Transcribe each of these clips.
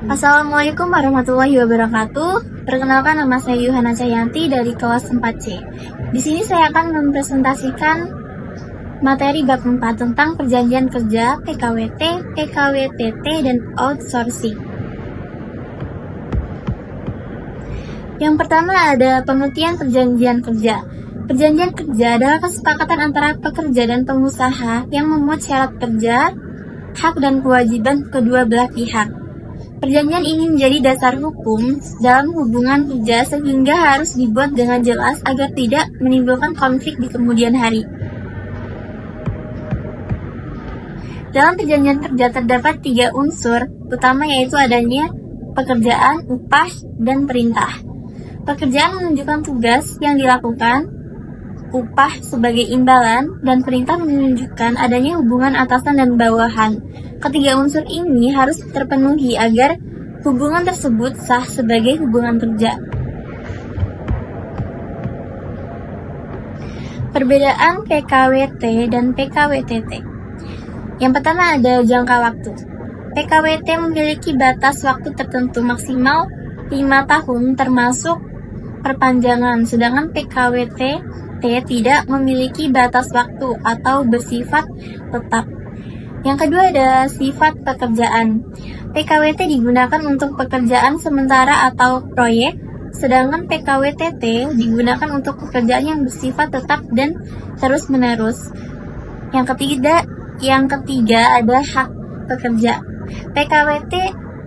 Assalamualaikum warahmatullahi wabarakatuh. Perkenalkan, nama saya Yuhana Cayanti dari kelas 4C. Di sini saya akan mempresentasikan materi bab 4 tentang perjanjian kerja, PKWT, PKWTT, dan outsourcing. Yang pertama ada pengertian perjanjian kerja. Perjanjian kerja adalah kesepakatan antara pekerja dan pengusaha yang memuat syarat kerja, hak dan kewajiban kedua belah pihak. Perjanjian ini menjadi dasar hukum dalam hubungan kerja sehingga harus dibuat dengan jelas agar tidak menimbulkan konflik di kemudian hari. Dalam perjanjian kerja terdapat 3 unsur utama, yaitu adanya pekerjaan, upah, dan perintah. Pekerjaan menunjukkan tugas yang dilakukan, upah sebagai imbalan, dan perintah menunjukkan adanya hubungan atasan dan bawahan. Ketiga unsur ini harus terpenuhi agar hubungan tersebut sah sebagai hubungan kerja. Perbedaan PKWT dan PKWTT. Yang pertama ada jangka waktu. PKWT memiliki batas waktu tertentu maksimal 5 tahun termasuk perpanjangan, sedangkan PKWT tidak memiliki batas waktu atau bersifat tetap. Yang kedua ada sifat pekerjaan. PKWT digunakan untuk pekerjaan sementara atau proyek, sedangkan PKWTT digunakan untuk pekerjaan yang bersifat tetap dan terus-menerus. Yang ketiga ada hak pekerja. PKWT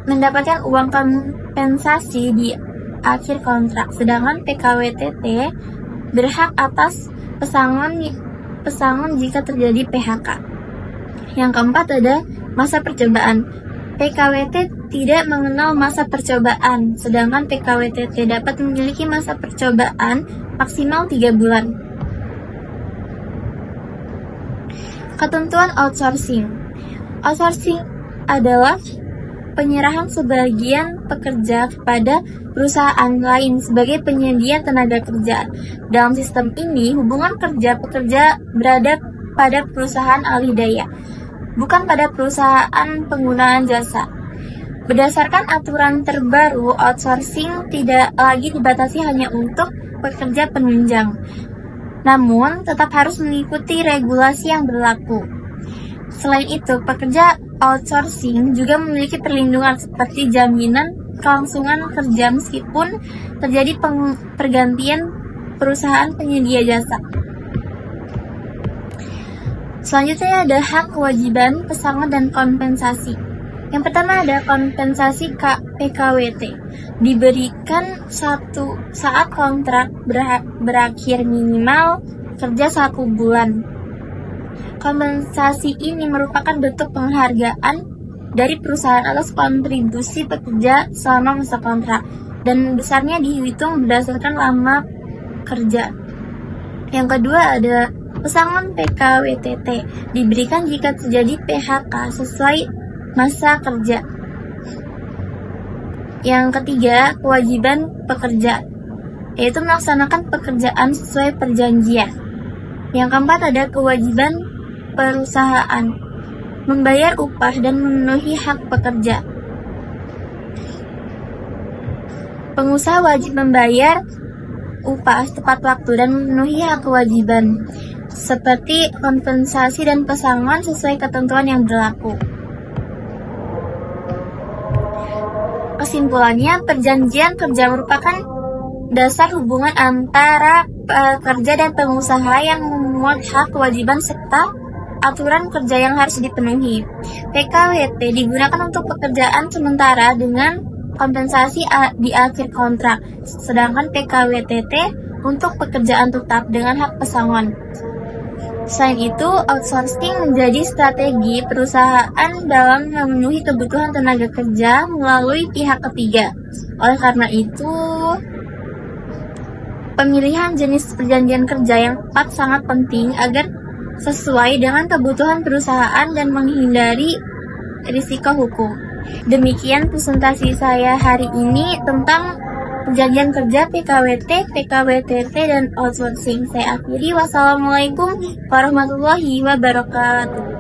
mendapatkan uang kompensasi di akhir kontrak, sedangkan PKWTT berhak atas pesangon jika terjadi PHK. Yang keempat ada masa percobaan. PKWT tidak mengenal masa percobaan, sedangkan PKWTT dapat memiliki masa percobaan maksimal 3 bulan. Ketentuan outsourcing. Outsourcing adalah penyerahan sebagian pekerja kepada perusahaan lain sebagai penyedia tenaga kerja. Dalam sistem ini, hubungan kerja pekerja berada pada perusahaan alih daya, bukan pada perusahaan penggunaan jasa. Berdasarkan aturan terbaru, outsourcing tidak lagi dibatasi hanya untuk pekerja penunjang, namun tetap harus mengikuti regulasi yang berlaku. Selain itu, pekerja outsourcing juga memiliki perlindungan seperti jaminan kelangsungan kerja meskipun terjadi pergantian perusahaan penyedia jasa. Selanjutnya ada hak, kewajiban, pesangon, dan kompensasi. Yang pertama ada kompensasi PKWT. Diberikan saat kontrak berakhir minimal kerja 1 bulan. Kompensasi ini merupakan bentuk penghargaan dari perusahaan atas kontribusi pekerja selama masa kontrak, dan besarnya dihitung berdasarkan lama kerja. Yang kedua ada pesangon PKWTT. Diberikan jika terjadi PHK sesuai masa kerja. Yang ketiga, kewajiban pekerja, yaitu melaksanakan pekerjaan sesuai perjanjian. Yang keempat ada kewajiban perusahaan, membayar upah dan memenuhi hak pekerja. Pengusaha wajib membayar upah tepat waktu dan memenuhi hak kewajiban, seperti kompensasi dan pesangon sesuai ketentuan yang berlaku. Kesimpulannya, perjanjian kerja merupakan dasar hubungan antara pekerja dan pengusaha yang memuat hak, kewajiban, serta aturan kerja yang harus dipenuhi. PKWT digunakan untuk pekerjaan sementara dengan kompensasi di akhir kontrak, sedangkan PKWTT untuk pekerjaan tetap dengan hak pesangon. Selain itu, outsourcing menjadi strategi perusahaan dalam memenuhi kebutuhan tenaga kerja melalui pihak ketiga. Oleh karena itu, pemilihan jenis perjanjian kerja yang tepat sangat penting agar sesuai dengan kebutuhan perusahaan dan menghindari risiko hukum. Demikian presentasi saya hari ini tentang perjanjian kerja PKWT, PKWTT, dan outsourcing. Saya akhiri. Wassalamualaikum warahmatullahi wabarakatuh.